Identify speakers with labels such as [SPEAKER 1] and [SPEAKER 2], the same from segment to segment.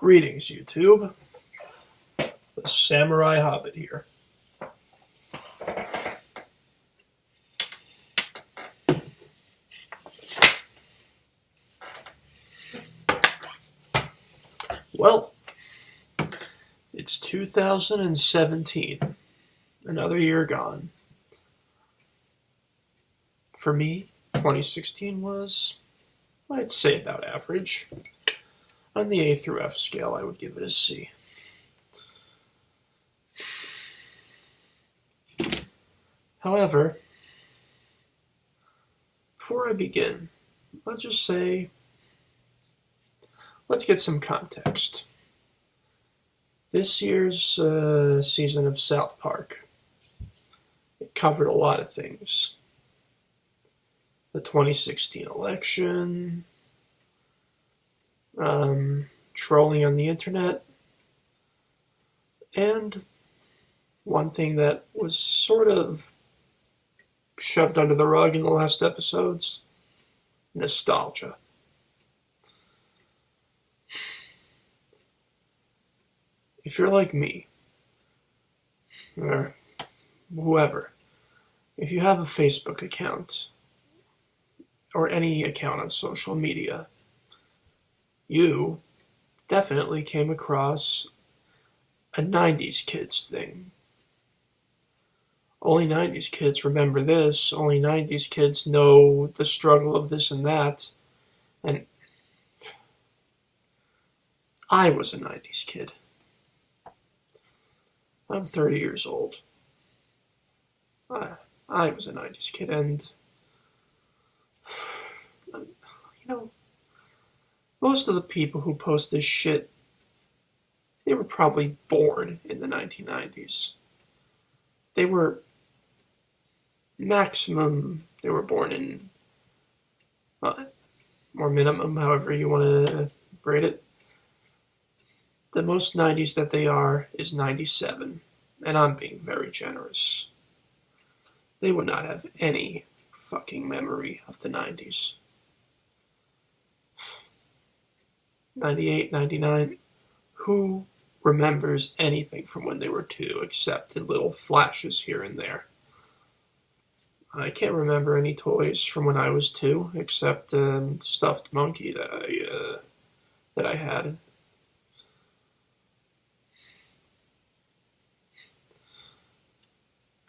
[SPEAKER 1] Greetings, YouTube. The Samurai Hobbit here. Well, it's 2017. Another year gone. For me, 2016 was, I'd say, about average. On the A through F scale, I would give it a C. However, before I begin, let's just say, let's get some context. This year's season of South Park, it covered a lot of things. The 2016 election, trolling on the internet, and one thing that was sort of shoved under the rug in the last episodes, nostalgia. If you're like me, or whoever, if you have a Facebook account, or any account on social media, you definitely came across a 90's kids thing. Only 90's kids remember this, only 90's kids know the struggle of this and that, and I was a 90's kid. I'm 30 years old. I was a 90's kid, and most of the people who post this shit, they were probably born in the 1990s. They were born in, or minimum, however you want to grade it. The most 90s that they are is 97, and I'm being very generous. They would not have any fucking memory of the 90s. 98, 99, who remembers anything from when they were 2 except in little flashes here and there? I can't remember any toys from when I was 2 except stuffed monkey that I had.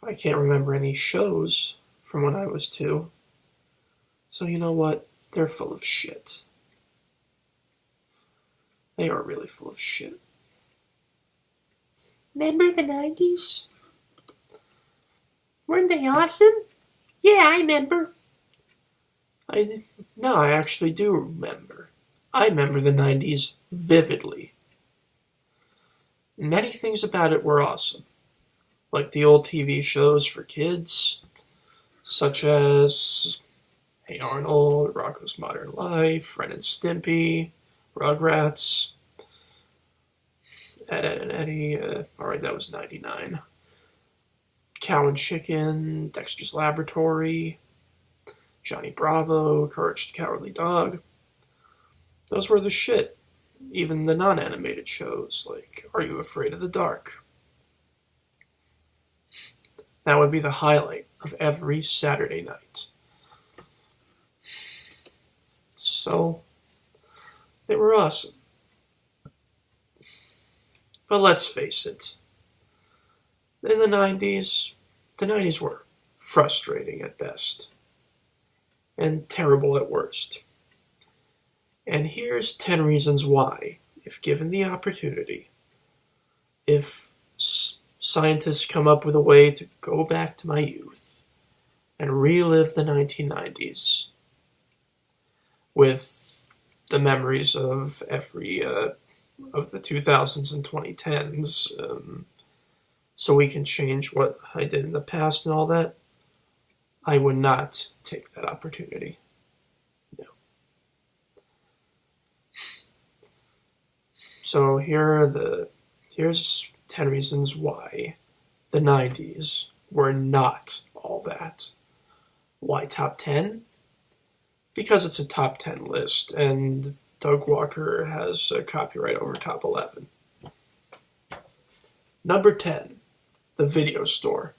[SPEAKER 1] I can't remember any shows from when I was 2. So you know what? They're full of shit. They are really full of shit. Remember the 90's? Weren't they awesome? Yeah, I remember. I actually do remember. I remember the 90's vividly. Many things about it were awesome. Like the old TV shows for kids, such as Hey Arnold, Rocko's Modern Life, Ren and Stimpy, Rugrats, Ed, Edd and Eddy, alright, that was 99. Cow and Chicken, Dexter's Laboratory, Johnny Bravo, Courage the Cowardly Dog. Those were the shit. Even the non-animated shows, like Are You Afraid of the Dark? That would be the highlight of every Saturday night. So, they were awesome. But let's face it. In the 90's were frustrating at best. And terrible at worst. And here's 10 reasons why, if given the opportunity, if scientists come up with a way to go back to my youth and relive the 1990's with the memories of every of the 2000s and 2010s, so we can change what I did in the past and all that, I would not take that opportunity. No. So here's 10 reasons why the 90's were not all that. Why top 10? Because it's a top 10 list, and Doug Walker has a copyright over top 11. Number 10, the video store.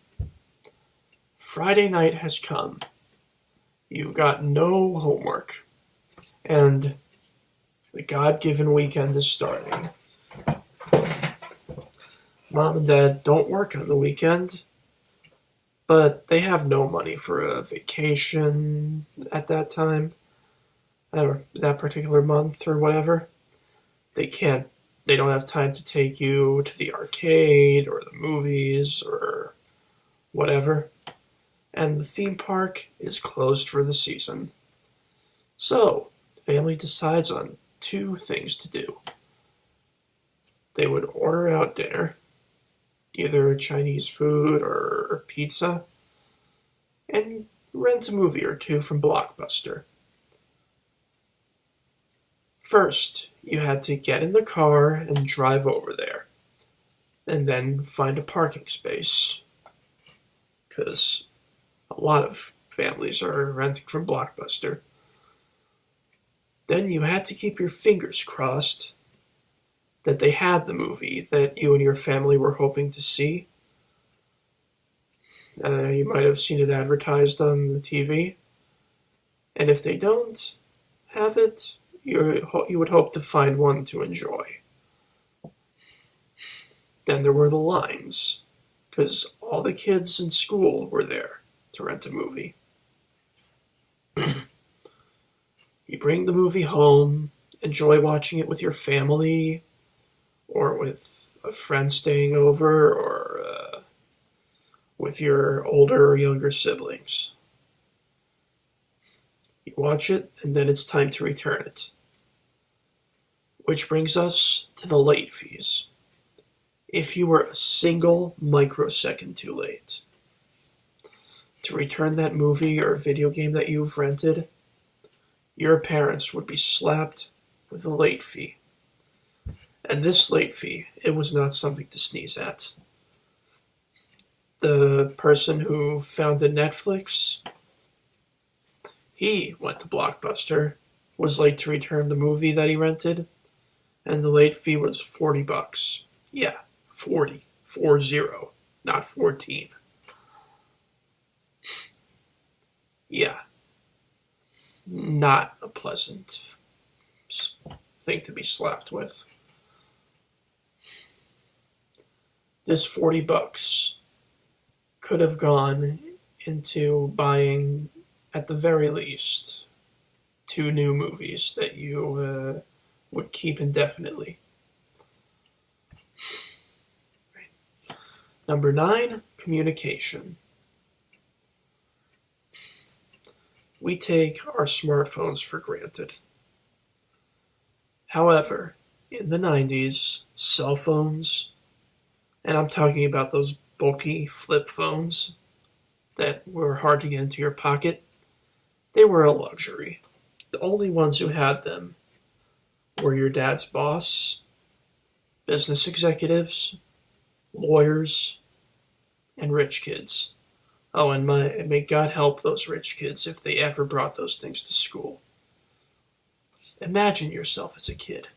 [SPEAKER 1] Friday night has come. You got no homework, and the God-given weekend is starting. Mom and Dad don't work on the weekend, but they have no money for a vacation at that time, or that particular month or whatever. They don't have time to take you to the arcade or the movies or whatever. And the theme park is closed for the season. So, the family decides on two things to do. They would order out dinner, either Chinese food or pizza, and rent a movie or two from Blockbuster. First, you had to get in the car and drive over there, and then find a parking space, because a lot of families are renting from Blockbuster. Then you had to keep your fingers crossed that they had the movie that you and your family were hoping to see. You might have seen it advertised on the TV. And if they don't have it, you would hope to find one to enjoy. Then there were the lines, because all the kids in school were there to rent a movie. You bring the movie home, enjoy watching it with your family, or with a friend staying over, or with your older or younger siblings. You watch it, and then it's time to return it. Which brings us to the late fees. If you were a single microsecond too late to return that movie or video game that you've rented, your parents would be slapped with a late fee. And this late fee, it was not something to sneeze at. The person who founded Netflix, he went to Blockbuster, was late to return the movie that he rented, and the late fee was $40. Yeah, 40, 40, not 14. Yeah, not a pleasant thing to be slapped with. This $40 could have gone into buying, at the very least, 2 new movies that you would keep indefinitely. Number 9, communication. We take our smartphones for granted. However, in the 90s, cell phones, and I'm talking about those bulky flip phones that were hard to get into your pocket, they were a luxury. The only ones who had them were your dad's boss, business executives, lawyers, and rich kids. Oh, and may God help those rich kids if they ever brought those things to school. Imagine yourself as a kid.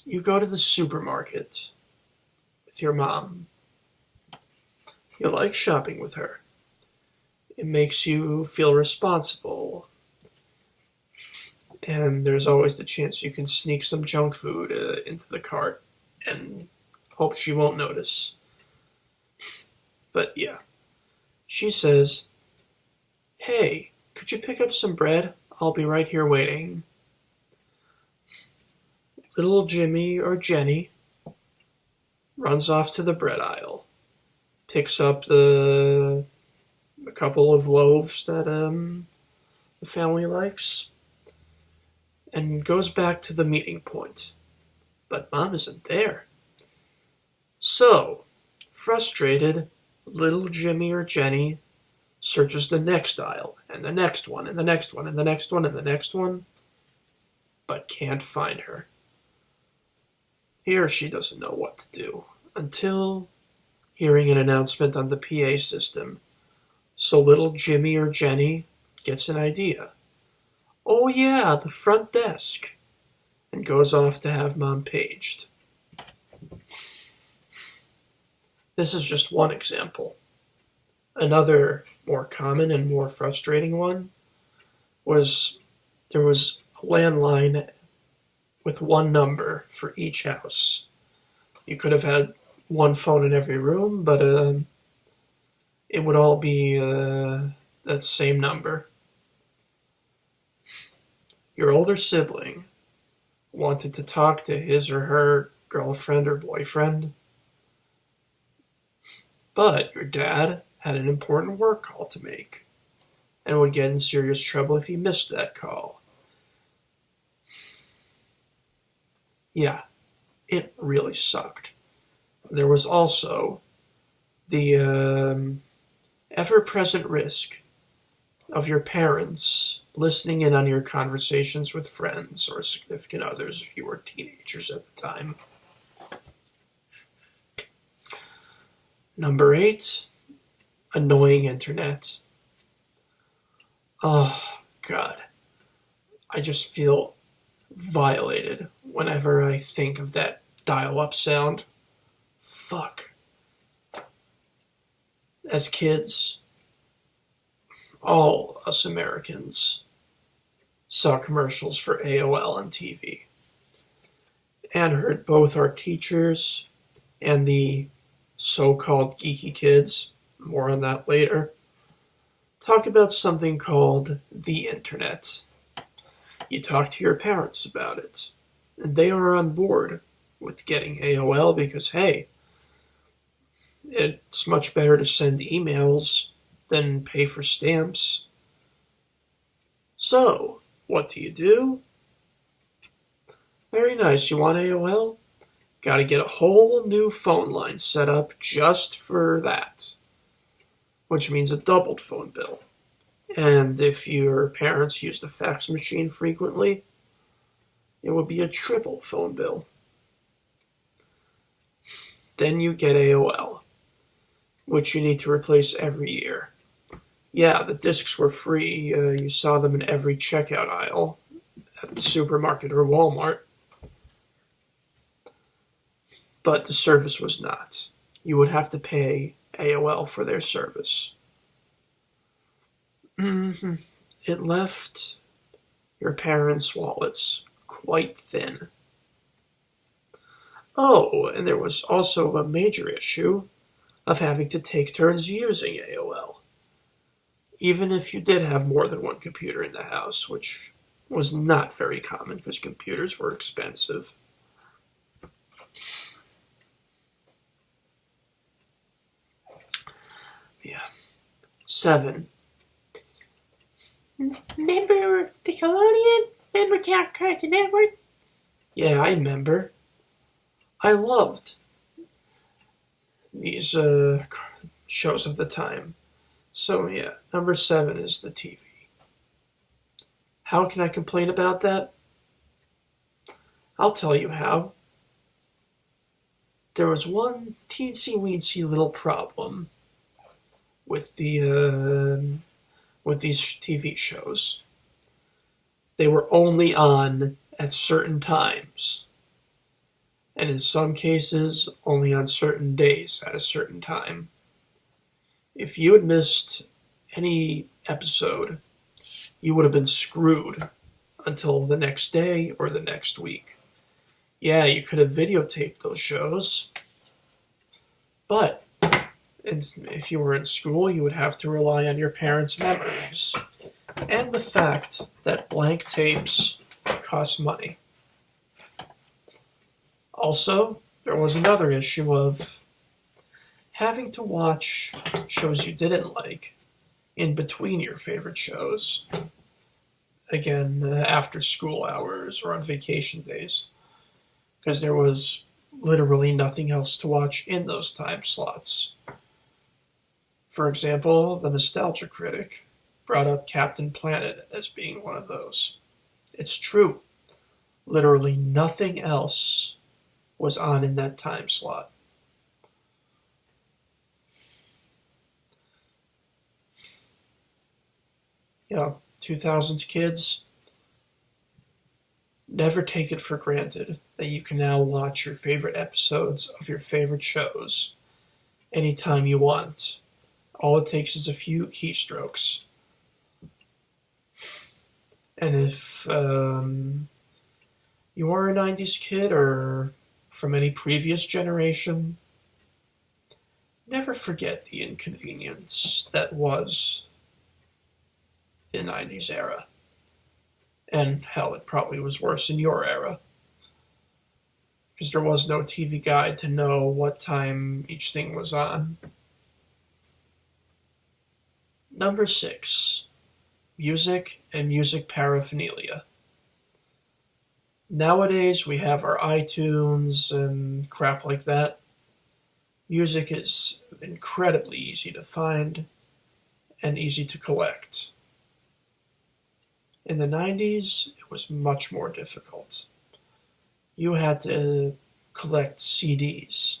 [SPEAKER 1] You go to the supermarket with your mom. You like shopping with her. It makes you feel responsible. And there's always the chance you can sneak some junk food into the cart and hope she won't notice. But yeah, she says, "Hey, could you pick up some bread? I'll be right here waiting." Little Jimmy or Jenny runs off to the bread aisle, picks up a couple of loaves that the family likes, and goes back to the meeting point. But Mom isn't there. So, frustrated, little Jimmy or Jenny searches the next aisle, and the next one, and the next one, and the next one, and the next one, but can't find her. Here she doesn't know what to do, until hearing an announcement on the PA system. So little Jimmy or Jenny gets an idea. Oh yeah, the front desk, and goes off to have mom paged. This is just one example. Another more common and more frustrating one was there was a landline with one number for each house. You could have had one phone in every room, but it would all be that same number. Your older sibling wanted to talk to his or her girlfriend or boyfriend, but your dad had an important work call to make and would get in serious trouble if he missed that call. Yeah, it really sucked. There was also the ever-present risk of your parents listening in on your conversations with friends or significant others if you were teenagers at the time. Number 8, annoying internet. Oh, God. I just feel violated whenever I think of that dial-up sound. Fuck. As kids, all us Americans saw commercials for AOL on TV and heard both our teachers and the so-called geeky kids, more on that later, talk about something called the internet. You talk to your parents about it, and they are on board with getting AOL because, hey, it's much better to send emails than pay for stamps. So, what do? Very nice, you want AOL? Gotta get a whole new phone line set up just for that, which means a doubled phone bill. And if your parents used a fax machine frequently, it would be a triple phone bill. Then you get AOL, which you need to replace every year. Yeah, the discs were free. You saw them in every checkout aisle at the supermarket or Walmart. But the service was not. You would have to pay AOL for their service. It left your parents' wallets quite thin. Oh, and there was also a major issue of having to take turns using AOL. Even if you did have more than one computer in the house, which was not very common because computers were expensive. Yeah. 7. Remember Nickelodeon? Remember Cartoon Network? Yeah, I remember. I loved these shows of the time. So yeah, number 7 is the TV. How can I complain about that? I'll tell you how. There was one teensy-weensy little problem with with these TV shows. They were only on at certain times, and in some cases, only on certain days at a certain time. If you had missed any episode, you would have been screwed until the next day or the next week. Yeah, you could have videotaped those shows, but if you were in school, you would have to rely on your parents' memories and the fact that blank tapes cost money. Also, there was another issue of having to watch shows you didn't like in between your favorite shows. Again, after school hours or on vacation days. Because there was literally nothing else to watch in those time slots. For example, the Nostalgia Critic brought up Captain Planet as being one of those. It's true. Literally nothing else was on in that time slot. You know, 2000s kids, Never take it for granted that you can now watch your favorite episodes of your favorite shows anytime you want. All it takes is a few keystrokes. And if you are a 90s kid or from any previous generation, never forget the inconvenience that was the 90s era. And hell, it probably was worse in your era. Because there was no TV guide to know what time each thing was on. Number 6. Music and music paraphernalia. Nowadays, we have our iTunes and crap like that. Music is incredibly easy to find and easy to collect. In the 90s, it was much more difficult. You had to collect CDs,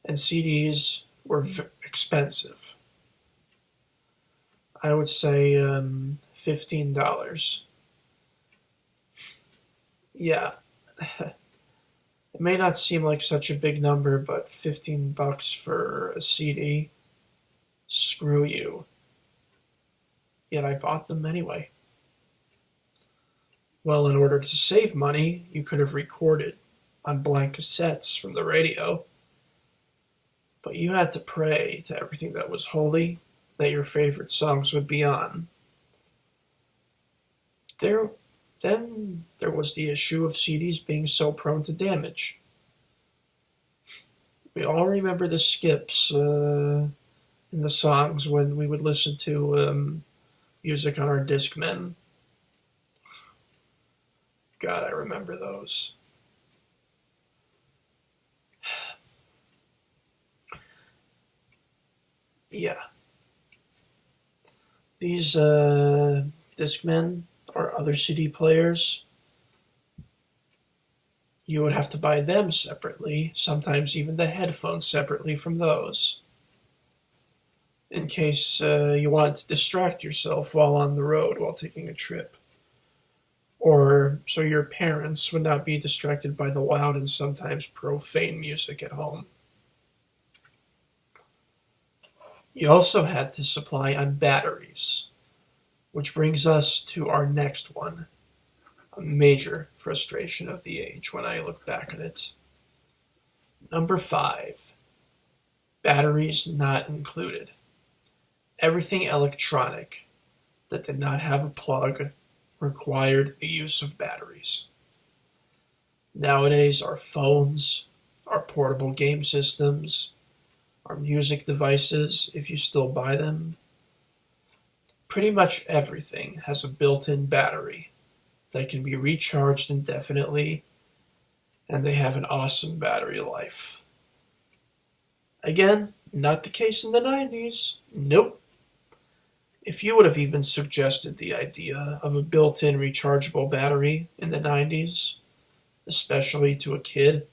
[SPEAKER 1] and CDs were expensive. I would say $15. Yeah, it may not seem like such a big number, but $15 for a CD? Screw you. Yet I bought them anyway. Well, in order to save money, you could have recorded on blank cassettes from the radio. But you had to pray to everything that was holy that your favorite songs would be on. Then there was the issue of CDs being so prone to damage. We all remember the skips in the songs when we would listen to music on our Discmen. God, I remember those. Yeah. These Discmen or other CD players, you would have to buy them separately, sometimes even the headphones separately from those, in case you wanted to distract yourself while on the road, while taking a trip. Or so your parents would not be distracted by the loud and sometimes profane music at home. You also had to supply on batteries, which brings us to our next one, a major frustration of the age when I look back at it. Number 5, batteries not included. Everything electronic that did not have a plug required the use of batteries. Nowadays, our phones, our portable game systems, our music devices, if you still buy them, pretty much everything has a built-in battery that can be recharged indefinitely, and they have an awesome battery life. Again, not the case in the 90s. Nope. If you would have even suggested the idea of a built-in rechargeable battery in the 90s, especially to a kid,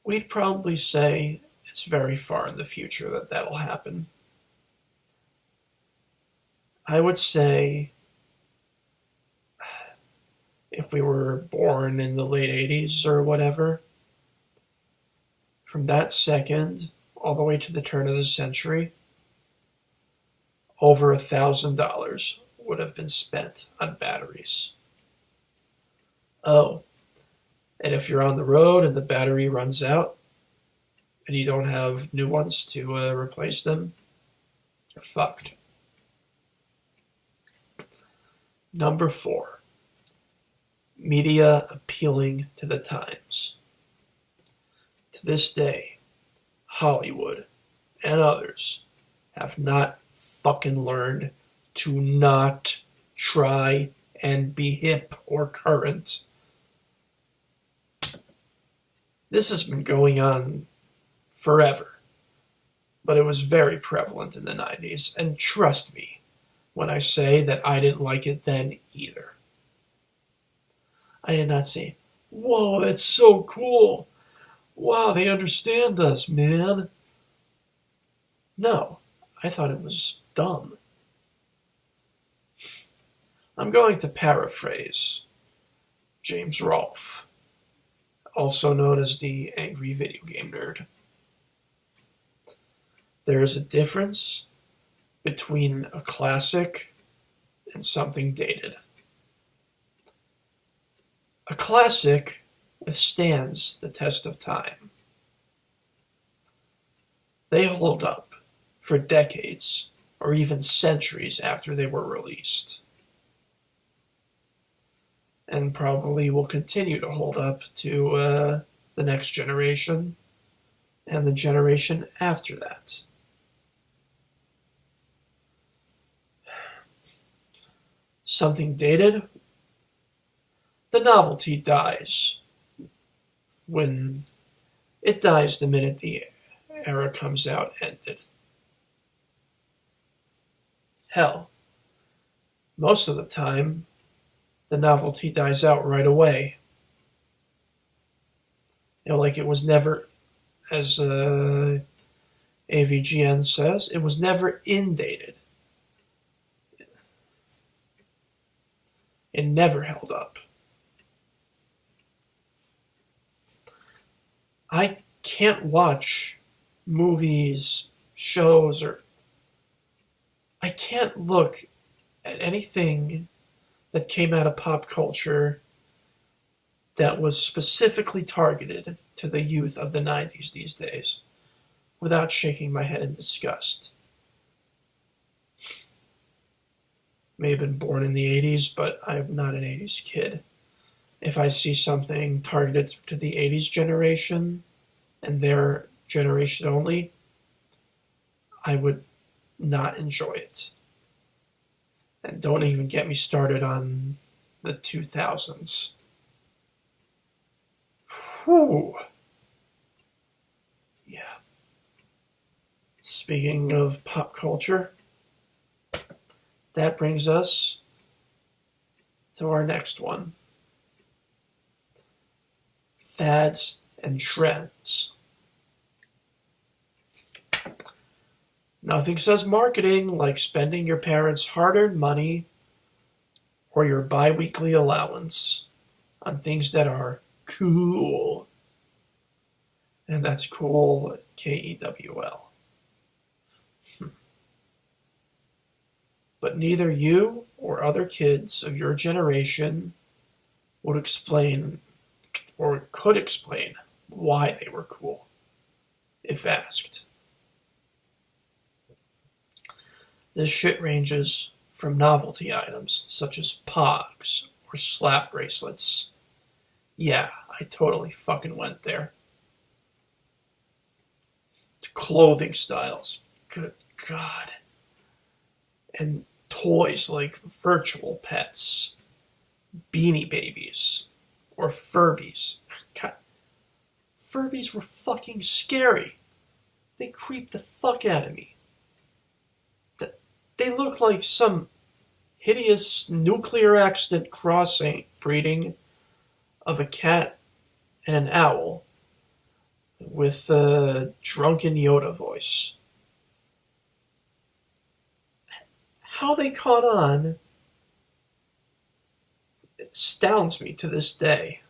[SPEAKER 1] we'd probably say it's very far in the future that that'll happen. I would say if we were born in the late 80s or whatever, from that second all the way to the turn of the century, over $1,000 would have been spent on batteries. Oh, and if you're on the road and the battery runs out and you don't have new ones to replace them, you're fucked. Number 4, media appealing to the times. To this day, Hollywood and others have not fucking learned to not try and be hip or current. This has been going on forever, but it was very prevalent in the 90s, and trust me when I say that I didn't like it then either. I did not say, "Whoa, that's so cool. Wow, they understand us, man." No, I thought it was dumb. I'm going to paraphrase James Rolfe, also known as the Angry Video Game Nerd. There is a difference between a classic and something dated. A classic withstands the test of time. They hold up for decades or even centuries after they were released, and probably will continue to hold up to the next generation and the generation after that. Something dated, the novelty dies. When it dies the minute the era comes out ended. Hell, most of the time, the novelty dies out right away. Like it was never, as AVGN says, it was never indated. It never held up. I can't watch movies, shows, or I can't look at anything that came out of pop culture that was specifically targeted to the youth of the 90s these days without shaking my head in disgust. May have been born in the 80s, but I'm not an 80s kid. If I see something targeted to the 80s generation and their generation only, I would not enjoy it. And don't even get me started on the 2000s. Whew. Yeah. Speaking of pop culture, that brings us to our next one. Fads and trends. Nothing says marketing like spending your parents' hard-earned money or your bi-weekly allowance on things that are cool. And that's cool, K-E-W-L. But neither you or other kids of your generation would explain or could explain why they were cool, if asked. This shit ranges from novelty items such as pogs or slap bracelets. Yeah, I totally fucking went there. To clothing styles. Good God. And toys like virtual pets, Beanie Babies, or Furbies. God, Furbies were fucking scary. They creeped the fuck out of me. They look like some hideous nuclear accident breeding of a cat and an owl with a drunken Yoda voice. How they caught on astounds me to this day.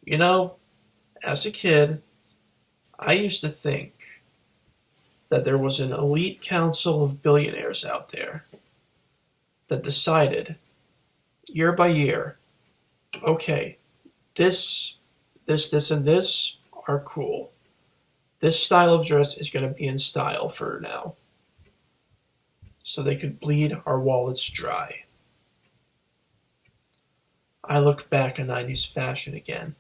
[SPEAKER 1] You know, as a kid, I used to think that there was an elite council of billionaires out there that decided year by year, okay, this, and this are cool. This style of dress is going to be in style for now. So they could bleed our wallets dry. I look back at 90s fashion again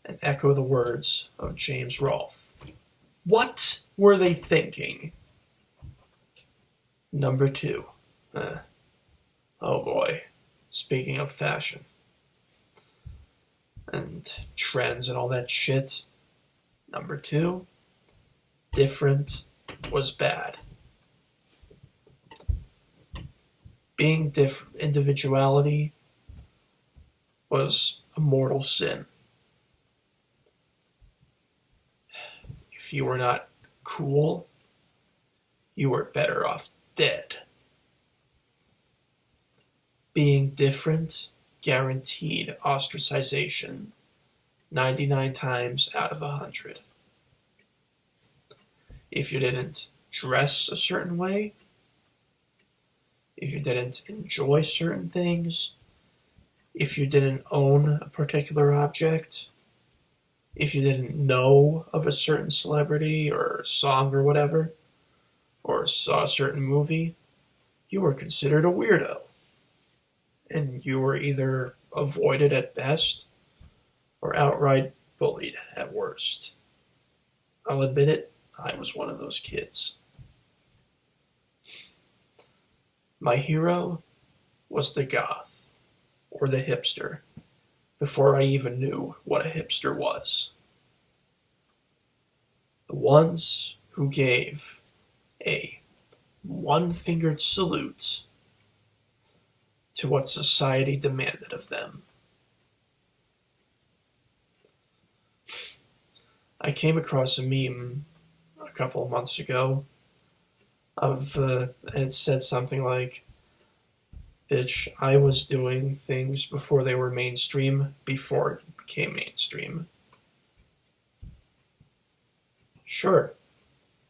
[SPEAKER 1] and echo the words of James Rolfe. What were they thinking? Number 2. Oh boy. Speaking of fashion and trends and all that shit. Number 2. Different was bad. Being different, individuality was a mortal sin. If you were not cool, you were better off dead. Being different guaranteed ostracization 99 times out of 100. If you didn't dress a certain way, if you didn't enjoy certain things, if you didn't own a particular object, if you didn't know of a certain celebrity or song or whatever, or saw a certain movie, you were considered a weirdo. And you were either avoided at best or outright bullied at worst. I'll admit it, I was one of those kids. My hero was the goth, or the hipster, before I even knew what a hipster was. The ones who gave a one-fingered salute to what society demanded of them. I came across a meme a couple of months ago and it said something like, "Bitch, I was doing things before they were mainstream, before it became mainstream." Sure,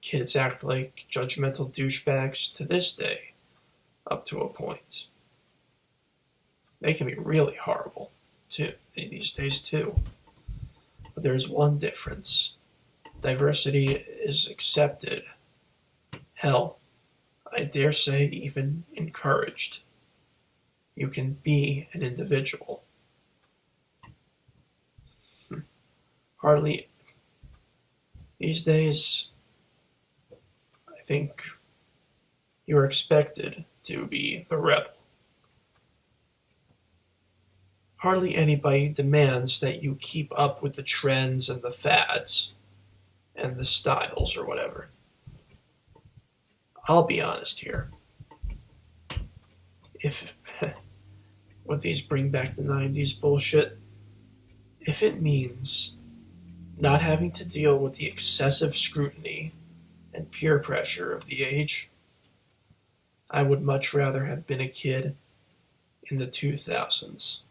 [SPEAKER 1] kids act like judgmental douchebags to this day, up to a point. They can be really horrible, too, these days, too. But there's one difference. Diversity is accepted. Hell, I dare say even encouraged. You can be an individual. Hardly, these days, I think you're expected to be the rebel. Hardly anybody demands that you keep up with the trends and the fads and the styles or whatever. I'll be honest here. If, with these bring back the 90s bullshit, if it means not having to deal with the excessive scrutiny and peer pressure of the age, I would much rather have been a kid in the 2000s.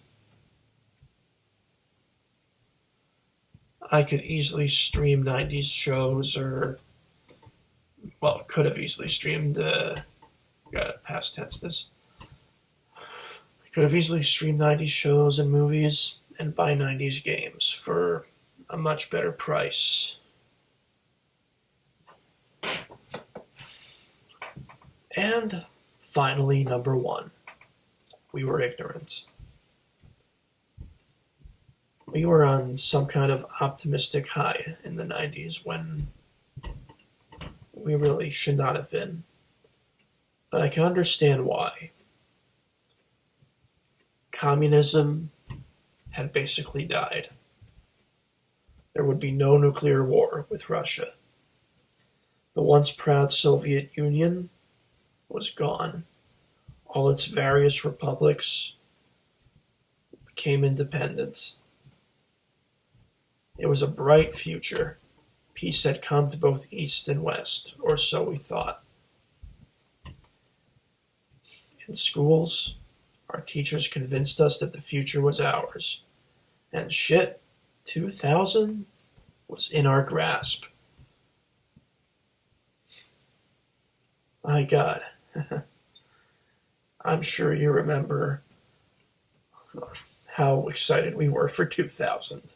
[SPEAKER 1] I could easily stream 90s shows could have easily streamed, past tense this. I could have easily streamed 90s shows and movies and buy 90s games for a much better price. And finally, number one, we were ignorant. We were on some kind of optimistic high in the 90s when we really should not have been. But I can understand why. Communism had basically died. There would be no nuclear war with Russia. The once proud Soviet Union was gone. All its various republics became independent. It was a bright future. Peace had come to both East and West, or so we thought. In schools, our teachers convinced us that the future was ours. And shit, 2000 was in our grasp. My God. I'm sure you remember how excited we were for 2000.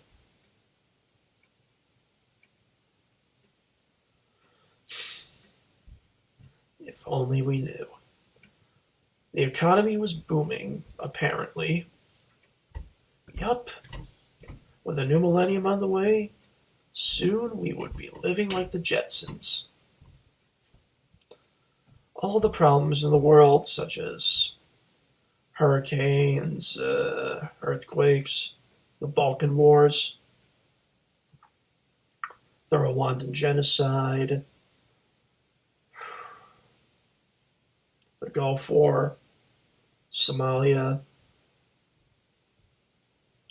[SPEAKER 1] If only we knew. The economy was booming, apparently. Yup. With a new millennium on the way, soon we would be living like the Jetsons. All the problems in the world, such as hurricanes, earthquakes, the Balkan Wars, the Rwandan genocide, the Gulf War, Somalia,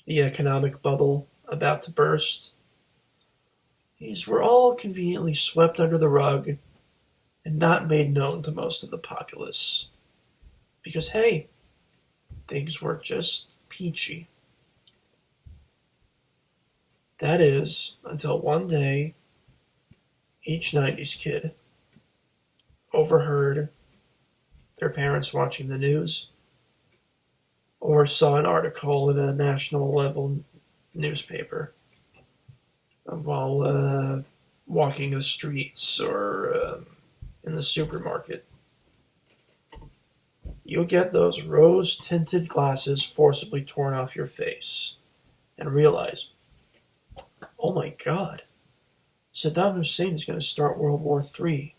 [SPEAKER 1] the economic bubble about to burst. These were all conveniently swept under the rug and not made known to most of the populace. Because, hey, things were just peachy. That is, until one day, each 90s kid overheard their parents watching the news or saw an article in a national level newspaper while walking the streets or in the supermarket. You get those rose-tinted glasses forcibly torn off your face and realize, oh my God, Saddam Hussein is going to start World War III.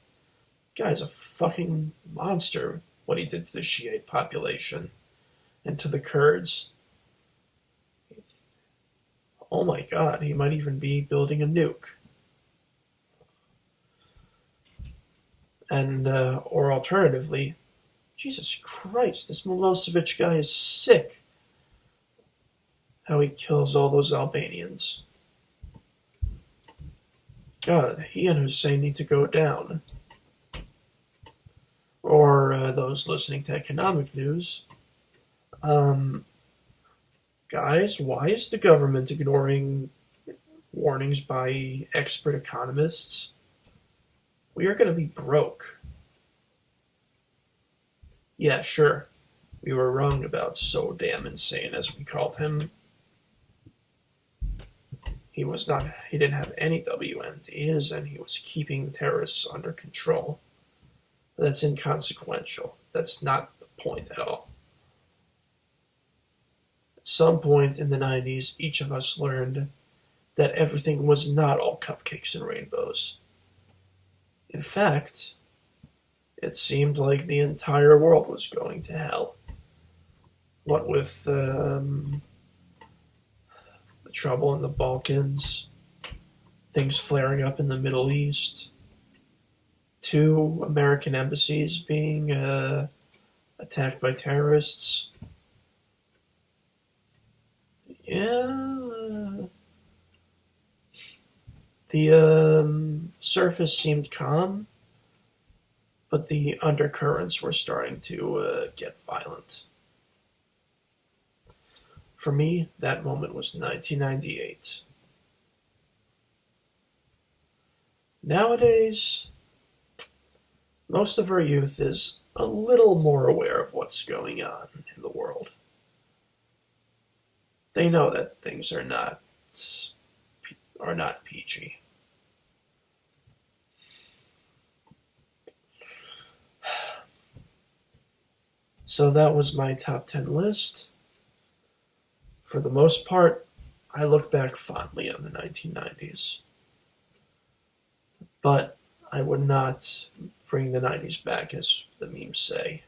[SPEAKER 1] Guy's a fucking monster, what he did to the Shiite population and to the Kurds. Oh my God, he might even be building a nuke. And, or alternatively, Jesus Christ, this Milosevic guy is sick. How he kills all those Albanians. God, he and Hussein need to go down. Or those listening to economic news. Guys, why is the government ignoring warnings by expert economists? We are going to be broke. Yeah, sure. We were wrong about So Damn Insane, as we called him. He didn't have any WMDs, and he was keeping the terrorists under control. That's inconsequential. That's not the point at all. At some point in the 90s, each of us learned that everything was not all cupcakes and rainbows. In fact, it seemed like the entire world was going to hell. What with the trouble in the Balkans, things flaring up in the Middle East, 2 American embassies being attacked by terrorists. Yeah. The surface seemed calm, but the undercurrents were starting to get violent. For me, that moment was 1998. Nowadays, most of our youth is a little more aware of what's going on in the world. They know that things are not peachy. So that was my top 10 list. For the most part, I look back fondly on the 1990s. But I would not bring the 90s back, as the memes say.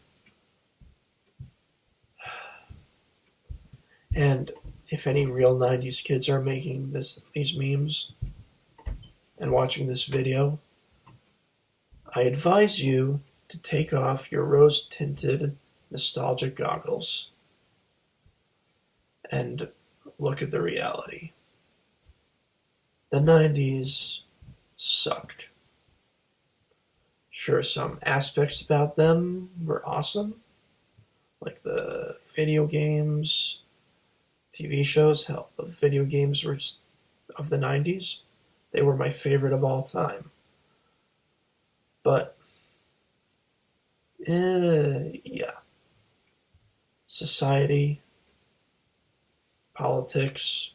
[SPEAKER 1] And if any real 90s kids are making these memes and watching this video, I advise you to take off your rose-tinted nostalgic goggles and look at the reality. The 90s sucked. Sure, some aspects about them were awesome, like the video games, TV shows. Hell, the video games were of the 90s. They were my favorite of all time. But, yeah. Society, politics,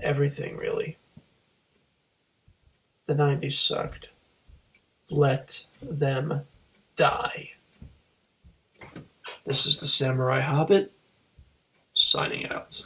[SPEAKER 1] everything really. The 90s sucked. Let them die. This is the Samurai Hobbit, signing out.